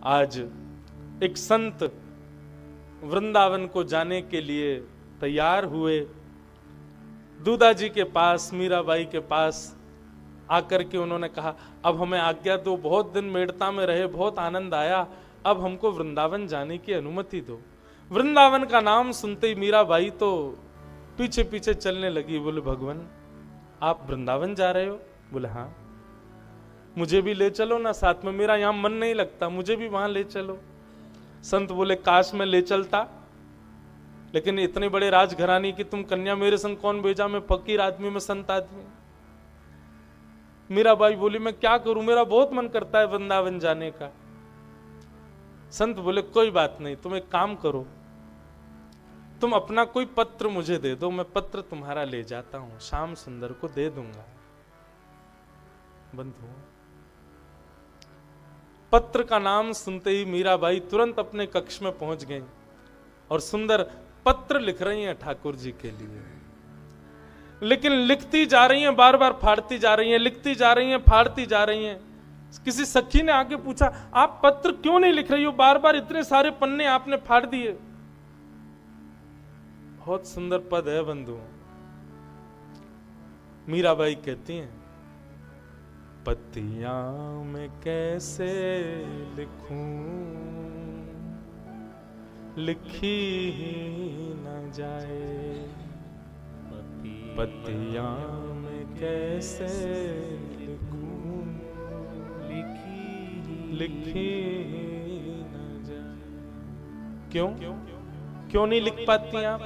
आज एक संत वृंदावन को जाने के लिए तैयार हुए। दूधा जी के पास, मीराबाई के पास आकर के उन्होंने कहा, अब हमें आज्ञा दो, बहुत दिन मेड़ता में रहे, बहुत आनंद आया, अब हमको वृंदावन जाने की अनुमति दो। वृंदावन का नाम सुनते ही मीराबाई तो पीछे पीछे चलने लगी। बोले, भगवान आप वृंदावन जा रहे हो? बोले हाँ। मुझे भी ले चलो ना साथ में, मेरा यहां मन नहीं लगता, मुझे भी वहां ले चलो। संत बोले, काश में ले चलता, लेकिन इतने बड़े राजघराने की तुम कन्या मेरे संग कौन भेजा? मैं फकीर आदमी, मैं संत आदमी। मीराबाई बोली, मैं क्या करूं, मेरा बहुत मन करता है वृंदावन जाने का। संत बोले, कोई बात नहीं, तुम एक काम करो, तुम अपना कोई पत्र मुझे दे दो, मैं पत्र तुम्हारा ले जाता हूं, श्याम सुंदर को दे दूंगा। बंधु, पत्र का नाम सुनते ही मीराबाई तुरंत अपने कक्ष में पहुंच गई और सुंदर पत्र लिख रही हैं ठाकुर जी के लिए। लेकिन लिखती जा रही हैं, बार बार फाड़ती जा रही हैं, लिखती जा रही हैं, फाड़ती जा रही हैं। किसी सखी ने आके पूछा, आप पत्र क्यों नहीं लिख रही हो, बार बार इतने सारे पन्ने आपने फाड़ दिए। बहुत सुंदर पद है बंधु। मीराबाई कहती हैं, पत्तियां मैं कैसे लिखूं, लिखी ही न जाए, पत्तियां मैं कैसे लिखूं, लिखी ही न जाए। क्यों क्यों नहीं लिख पाती आप?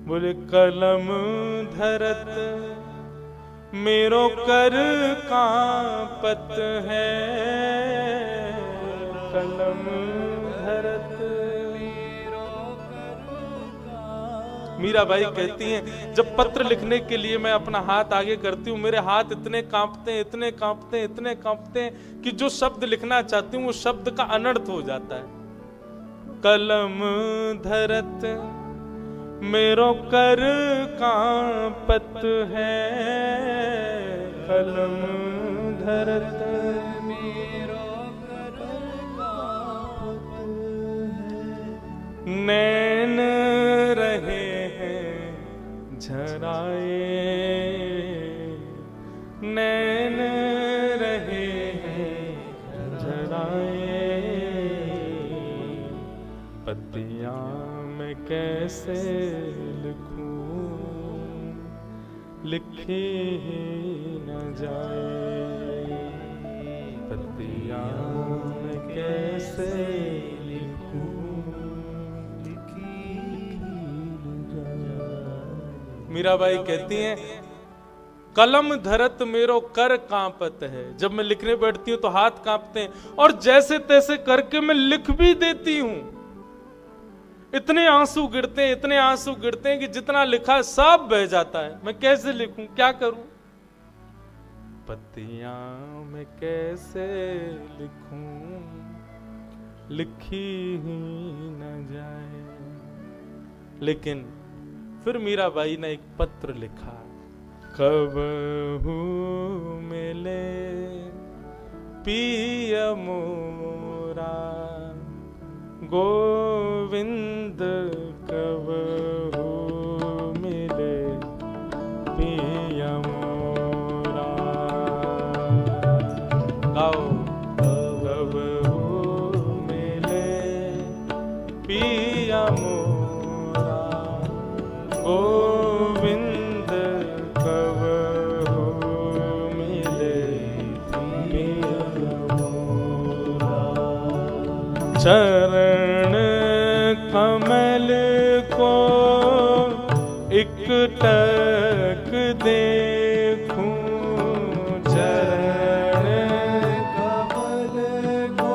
बोले, कलम धरत मेरो कर कांपत है, कलम धरत। मीराबाई कहती हैं, जब पत्र लिखने के लिए मैं अपना हाथ आगे करती हूँ, मेरे हाथ इतने कांपते हैं, इतने कांपते हैं, इतने कांपते हैं कि जो शब्द लिखना चाहती हूँ वो शब्द का अनर्थ हो जाता है। कलम धरत मेरो कर कांपत है, कलम धरत मेरो कर कांपत है, नैन रहे हैं झराए, नैन रहे हैं झराए, पत्तियां मैं कैसे लिखूं, लिखी न जाए, पत्तियां मैं कैसे लिखूं, लिखी न जाए। मीराबाई कहती हैं, कलम धरत मेरो कर कांपत है। जब मैं लिखने बैठती हूं तो हाथ कांपते हैं और जैसे तैसे करके मैं लिख भी देती हूं। इतने आंसू गिरते हैं, इतने आंसू गिरते हैं कि जितना लिखा सब बह जाता है। मैं कैसे लिखूं, क्या करूं? पत्तियां मैं कैसे लिखूं, लिखी ही न जाए। लेकिन फिर मीराबाई ने एक पत्र लिखा, कबहू मिले पिय मोरा गोविंद, कबहू मिले पिय मोरा। गाओ, कबहू मिले पिय मोरा गोविंद, कबहू मिले पिय मोरा। चरण कमल को एकटक देखूं, चरण कमल को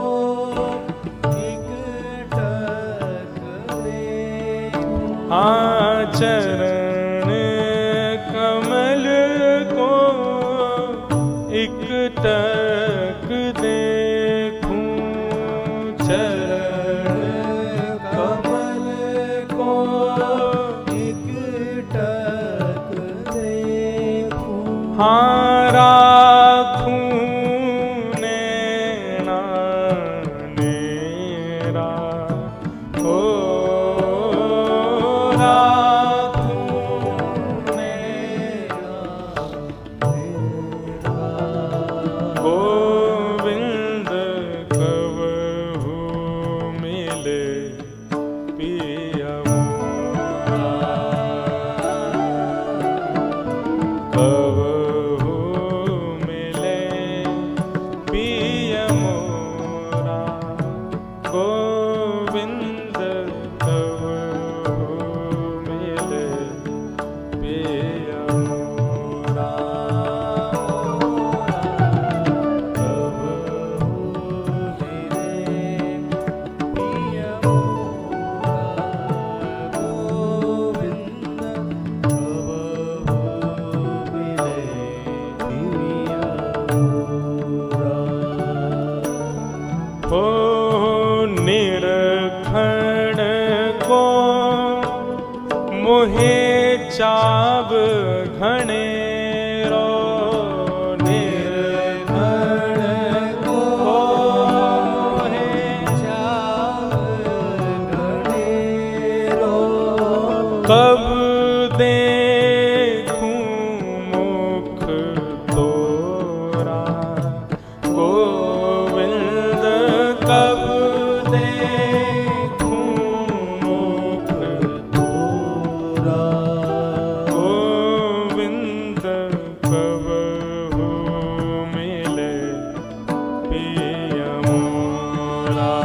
एकटक देखूं। हाँ, चरण कमल को एकटक देखूं, चरण कमल को एकटक देखूं। हाँ, राखूं नैना हो निरखण को मोहे चाव घणेरो, निरखण को मोहे चाव घणेरो, कब देखूं मुख तोरा गोविंद, कब देखूं मुख तोरा गोविंद, कब हो मिले पिय मोरा,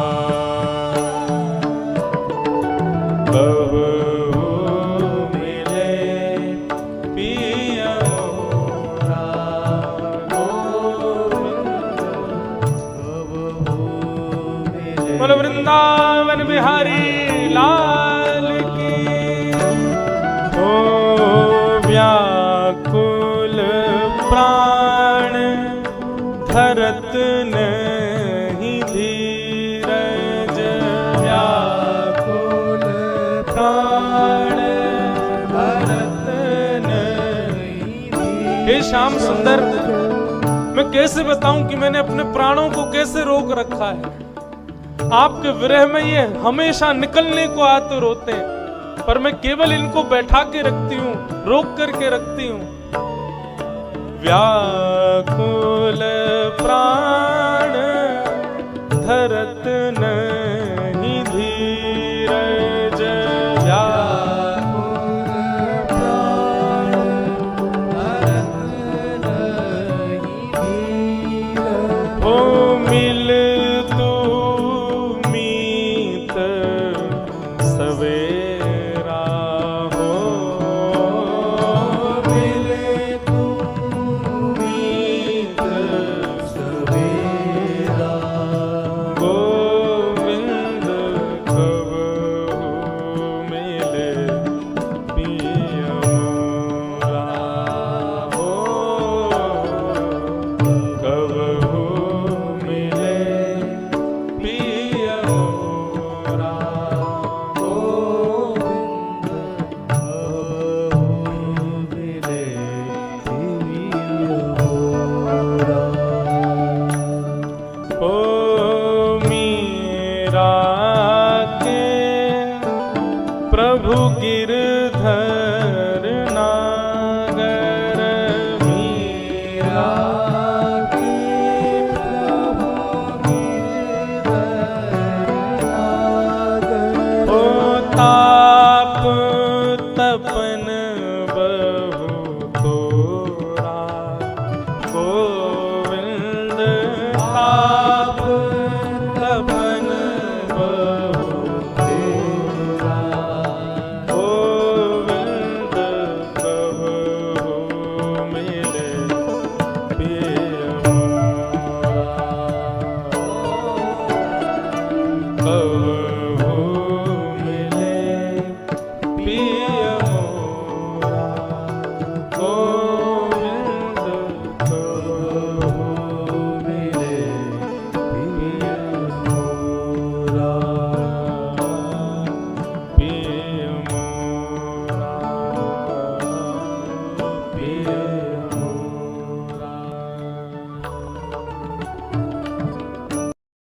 कब हो मिले पिय मोरा गोविंद, कब हो मिले। बोलो वृंदावन बिहारी लाल की। हो व्याकुल प्राण धरत नहीं धीरज, व्याकुल प्राण धरत नहीं धीरज। हे श्याम सुंदर, मैं कैसे बताऊं कि मैंने अपने प्राणों को कैसे रोक रखा है। आपके विरह में ये हमेशा निकलने को आते रोते हैं, पर मैं केवल इनको बैठा के रखती हूँ, रोक करके रखती हूँ। व्याकुल प्राण धरत नहीं धीरज, व्याकुल प्राण धरत नहीं धीरज। हो मिल तू मीत सवेरा, हो मिले तू मीत सवेरा गोविंद, कब हो मिले पिय मोरा, हो कब हो मिले पिय मोरा गोविंद, कब हो मिले पिय मोरा। ओ मीरा के प्रभु गिरधर नागर, मीरा के प्रभु गिरधर नागर। ओ ताप तपन बहु तोरा गोविंद, ताप तपन बहु तेरा गोविंद, कब हो मिले पिय मोरा, कब